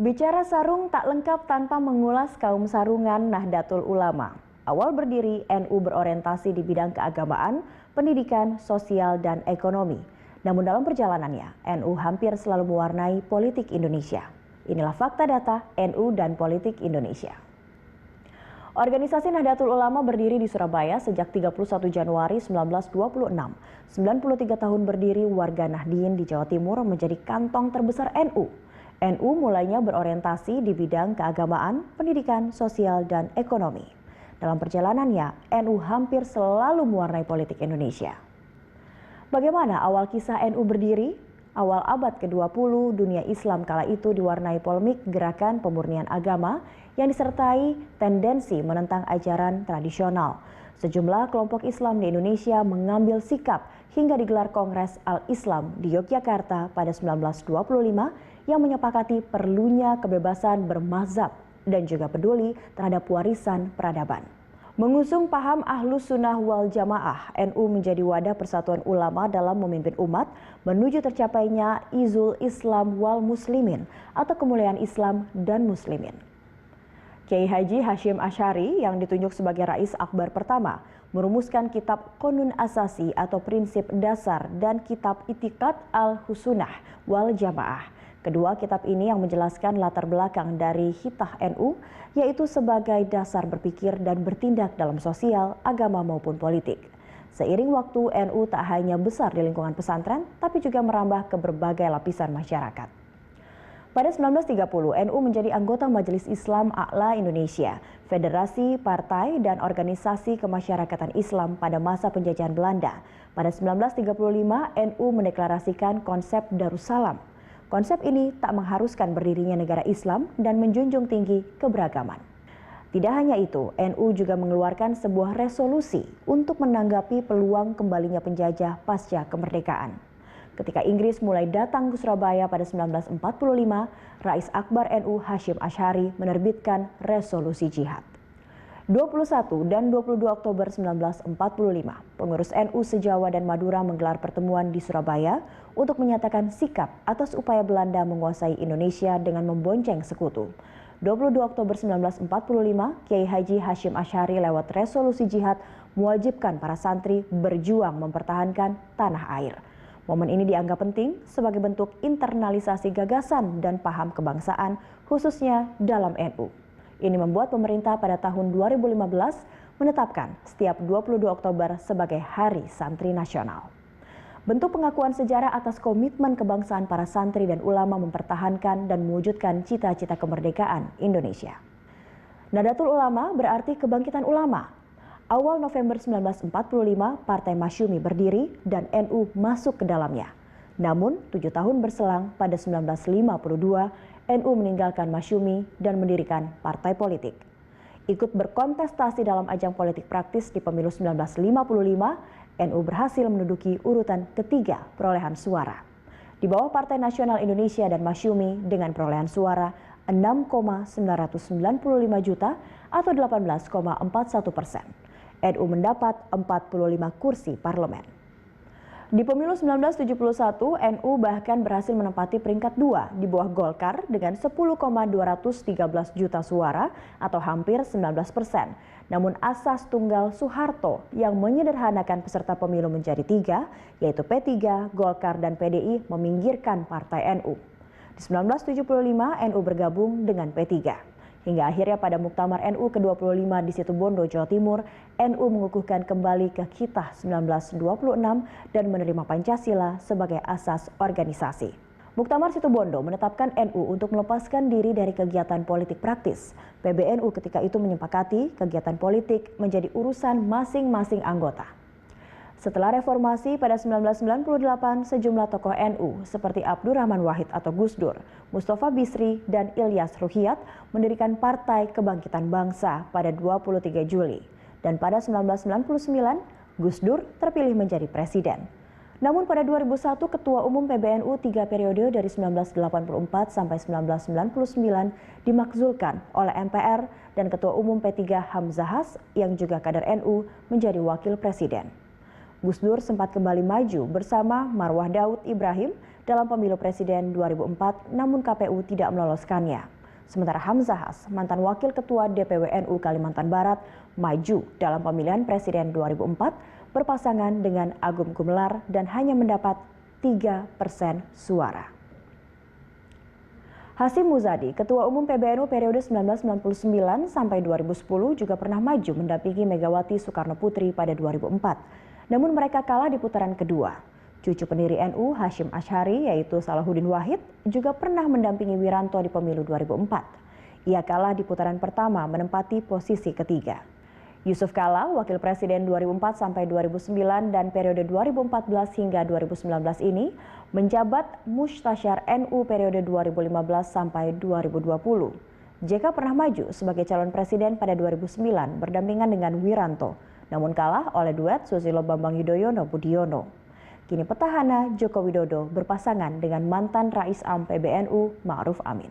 Bicara sarung tak lengkap tanpa mengulas kaum sarungan Nahdlatul Ulama. Awal berdiri, NU berorientasi di bidang keagamaan, pendidikan, sosial, dan ekonomi. Namun dalam perjalanannya, NU hampir selalu mewarnai politik Indonesia. Inilah fakta data NU dan politik Indonesia. Organisasi Nahdlatul Ulama berdiri di Surabaya sejak 31 Januari 1926. 93 tahun berdiri, warga Nahdien di Jawa Timur menjadi kantong terbesar NU. NU mulainya berorientasi di bidang keagamaan, pendidikan, sosial, dan ekonomi. Dalam perjalanannya, NU hampir selalu mewarnai politik Indonesia. Bagaimana awal kisah NU berdiri? Awal abad ke-20, dunia Islam kala itu diwarnai polemik gerakan pemurnian agama yang disertai tendensi menentang ajaran tradisional. Sejumlah kelompok Islam di Indonesia mengambil sikap hingga digelar Kongres Al-Islam di Yogyakarta pada 1925 yang menyepakati perlunya kebebasan bermazhab dan juga peduli terhadap warisan peradaban. Mengusung paham Ahlus Sunnah wal Jamaah, NU menjadi wadah persatuan ulama dalam memimpin umat menuju tercapainya Izul Islam wal Muslimin atau kemuliaan Islam dan Muslimin. Kiai Haji Hashim Asy'ari yang ditunjuk sebagai Rais Akbar pertama merumuskan kitab Qonun Asasi atau prinsip dasar dan kitab Itiqad al-Husunah wal Jamaah. Kedua kitab ini yang menjelaskan latar belakang dari hitah NU, yaitu sebagai dasar berpikir dan bertindak dalam sosial, agama maupun politik. Seiring waktu, NU tak hanya besar di lingkungan pesantren, tapi juga merambah ke berbagai lapisan masyarakat. Pada 1930, NU menjadi anggota Majelis Islam A'la Indonesia, federasi, partai, dan organisasi kemasyarakatan Islam pada masa penjajahan Belanda. Pada 1935, NU mendeklarasikan konsep Darussalam. Konsep ini tak mengharuskan berdirinya negara Islam dan menjunjung tinggi keberagaman. Tidak hanya itu, NU juga mengeluarkan sebuah resolusi untuk menanggapi peluang kembalinya penjajah pasca kemerdekaan. Ketika Inggris mulai datang ke Surabaya pada 1945, Rais Akbar NU Hashim Asy'ari menerbitkan resolusi jihad. 21 dan 22 Oktober 1945, pengurus NU se-Jawa dan Madura menggelar pertemuan di Surabaya untuk menyatakan sikap atas upaya Belanda menguasai Indonesia dengan membonceng sekutu. 22 Oktober 1945, Kiai Haji Hashim Asy'ari lewat resolusi jihad mewajibkan para santri berjuang mempertahankan tanah air. Momen ini dianggap penting sebagai bentuk internalisasi gagasan dan paham kebangsaan khususnya dalam NU. Ini membuat pemerintah pada tahun 2015 menetapkan setiap 22 Oktober sebagai Hari Santri Nasional. Bentuk pengakuan sejarah atas komitmen kebangsaan para santri dan ulama mempertahankan dan mewujudkan cita-cita kemerdekaan Indonesia. Nahdlatul Ulama berarti kebangkitan ulama. Awal November 1945, Partai Masyumi berdiri dan NU masuk ke dalamnya. Namun, 7 tahun berselang pada 1952, NU meninggalkan Masyumi dan mendirikan partai politik. Ikut berkontestasi dalam ajang politik praktis di pemilu 1955, NU berhasil menduduki urutan ketiga perolehan suara. Di bawah Partai Nasional Indonesia dan Masyumi dengan perolehan suara 6,995 juta atau 18,41%. NU mendapat 45 kursi parlemen. Di pemilu 1971, NU bahkan berhasil menempati peringkat 2 di bawah Golkar dengan 10,213 juta suara atau hampir 19%. Namun asas tunggal Soeharto yang menyederhanakan peserta pemilu menjadi 3, yaitu P3, Golkar, dan PDI meminggirkan partai NU. Di 1975, NU bergabung dengan P3. Hingga akhirnya pada Muktamar NU ke-25 di Situbondo, Jawa Timur, NU mengukuhkan kembali ke Hitah 1926 dan menerima Pancasila sebagai asas organisasi. Muktamar Situbondo menetapkan NU untuk melepaskan diri dari kegiatan politik praktis. PBNU ketika itu menyepakati kegiatan politik menjadi urusan masing-masing anggota. Setelah reformasi pada 1998, sejumlah tokoh NU seperti Abdurrahman Wahid atau Gus Dur, Mustafa Bisri, dan Ilyas Ruhiyat mendirikan Partai Kebangkitan Bangsa pada 23 Juli. Dan pada 1999, Gus Dur terpilih menjadi presiden. Namun pada 2001, Ketua Umum PBNU 3 periode dari 1984 sampai 1999 dimakzulkan oleh MPR dan Ketua Umum P3 Hamzahas yang juga kader NU menjadi wakil presiden. Gus Dur sempat kembali maju bersama Marwah Daud Ibrahim dalam pemilu presiden 2004, namun KPU tidak meloloskannya. Sementara Hamzahas, mantan Wakil Ketua DPW NU Kalimantan Barat, maju dalam pemilihan Presiden 2004 berpasangan dengan Agung Gumelar dan hanya mendapat 3% suara. Hasyim Muzadi, Ketua Umum PBNU periode 1999 sampai 2010 juga pernah maju mendampingi Megawati Soekarno Putri pada 2004. Namun mereka kalah di putaran kedua. Cucu pendiri NU Hasyim Asy'ari yaitu Salahuddin Wahid juga pernah mendampingi Wiranto di pemilu 2004. Ia kalah di putaran pertama menempati posisi ketiga. Yusuf Kala, Wakil Presiden 2004 sampai 2009 dan periode 2014 hingga 2019 ini menjabat Mustasyar NU periode 2015 sampai 2020. JK pernah maju sebagai calon presiden pada 2009 berdampingan dengan Wiranto, namun kalah oleh duet Susilo Bambang Yudhoyono Budiono. Kini petahana Joko Widodo berpasangan dengan mantan Rais Am PBNU Ma'ruf Amin.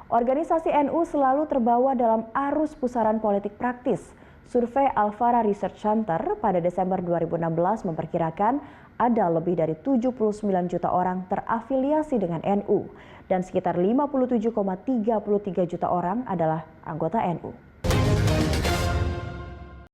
Organisasi NU selalu terbawa dalam arus pusaran politik praktis. Survei Alfara Research Center pada Desember 2016 memperkirakan ada lebih dari 79 juta orang terafiliasi dengan NU dan sekitar 57,33 juta orang adalah anggota NU.